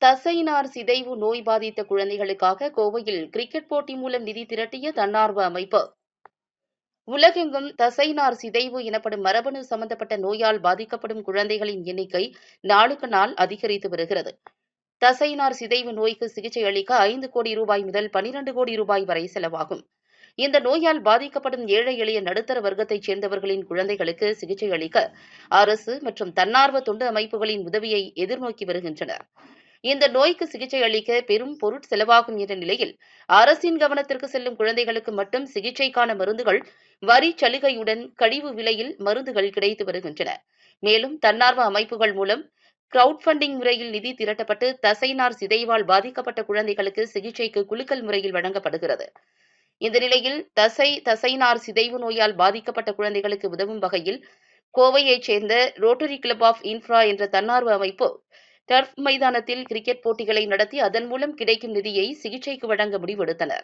தசைநார் சிதைவு நோய் பாதித்த குழந்தைகளுக்காக கோவையில் கிரிக்கெட் போட்டி மூலம் நிதி திரட்டிய தன்னார்வ அமைப்பு. உலகெங்கும் தசைநார் சிதைவு எனப்படும் மரபணு சம்பந்தப்பட்ட நோயால் பாதிக்கப்படும் குழந்தைகளின் எண்ணிக்கை நாளுக்கு நாள் அதிகரித்து வருகிறது. தசைநார் சிதைவு நோய்க்கு சிகிச்சை அளிக்க 5 கோடி ரூபாய் முதல் 12 கோடி ரூபாய் வரை செலவாகும். இந்த நோயால் பாதிக்கப்படும் ஏழை எளிய நடுத்தர வர்க்கத்தைச் சேர்ந்தவர்களின் குழந்தைகளுக்கு சிகிச்சை அளிக்க அரசு மற்றும் தன்னார்வ தொண்டு அமைப்புகளின் உதவியை எதிர்நோக்கி வருகின்றனர். இந்த நோய்க்கு சிகிச்சை அளிக்க பெரும் பொருட்செலவாகும் என்ற நிலையில் அரசின் கவனத்திற்கு செல்லும் குழந்தைகளுக்கு மட்டும் சிகிச்சைக்கான மருந்துகள் வரி சலுகையுடன் கழிவு விலையில் மருந்துகள் கிடைத்து வருகின்றன. மேலும் தன்னார்வ அமைப்புகள் மூலம் கிரவுட் ஃபண்டிங் முறையில் நிதி திரட்டப்பட்டு தசைநார் சிதைவால் பாதிக்கப்பட்ட குழந்தைகளுக்கு சிகிச்சைக்கு குலுக்கல் முறையில் வழங்கப்படுகிறது. இந்த நிலையில் தசைநார் சிதைவு நோயால் பாதிக்கப்பட்ட குழந்தைகளுக்கு உதவும் வகையில் கோவையைச் சேர்ந்த ரோட்டரி கிளப் ஆஃப் இன்ஃப்ரா என்ற தன்னார்வ அமைப்பு டர்ஃப் மைதானத்தில் கிரிக்கெட் போட்டிகளை நடத்தி அதன் மூலம் கிடைக்கும் நிதியை சிகிச்சைக்கு வழங்க முடிவெடுத்தனர்.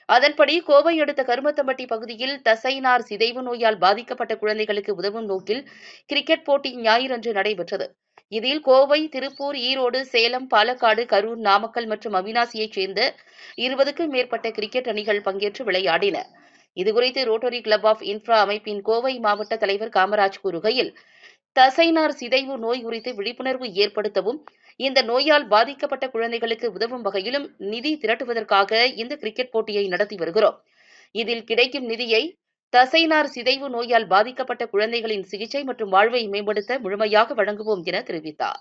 அதன்படி கோவை அடுத்த கருமத்தம்பட்டி பகுதியில் தசைநார் சிதைவு நோயால் பாதிக்கப்பட்ட குழந்தைகளுக்கு உதவும் நோக்கில் கிரிக்கெட் போட்டி ஞாயிறன்று நடைபெற்றது. இதில் கோவை, திருப்பூர், ஈரோடு, சேலம், பாலக்காடு, கரூர், நாமக்கல் மற்றும் அவினாசியைச் சேர்ந்த 20க்கும் மேற்பட்ட கிரிக்கெட் அணிகள் பங்கேற்று விளையாடின. இதுகுறித்து ரோட்டரி கிளப் ஆஃப் இன்ஃப்ரா அமைப்பின் கோவை மாவட்ட தலைவர் காமராஜ் கூறுகையில், தசைநார் சிதைவு நோய் குறித்து விழிப்புணர்வு ஏற்படுத்தவும், இந்த நோயால் பாதிக்கப்பட்ட குழந்தைகளுக்கு உதவும் வகையிலும் நிதி திரட்டுவதற்காக இந்த கிரிக்கெட் போட்டியை நடத்தி வருகிறோம். இதில் கிடைக்கும் நிதியை தசைநார் சிதைவு நோயால் பாதிக்கப்பட்ட குழந்தைகளின் சிகிச்சை மற்றும் வாழ்வை மேம்படுத்த முழுமையாக வழங்குவோம் என தெரிவித்தார்.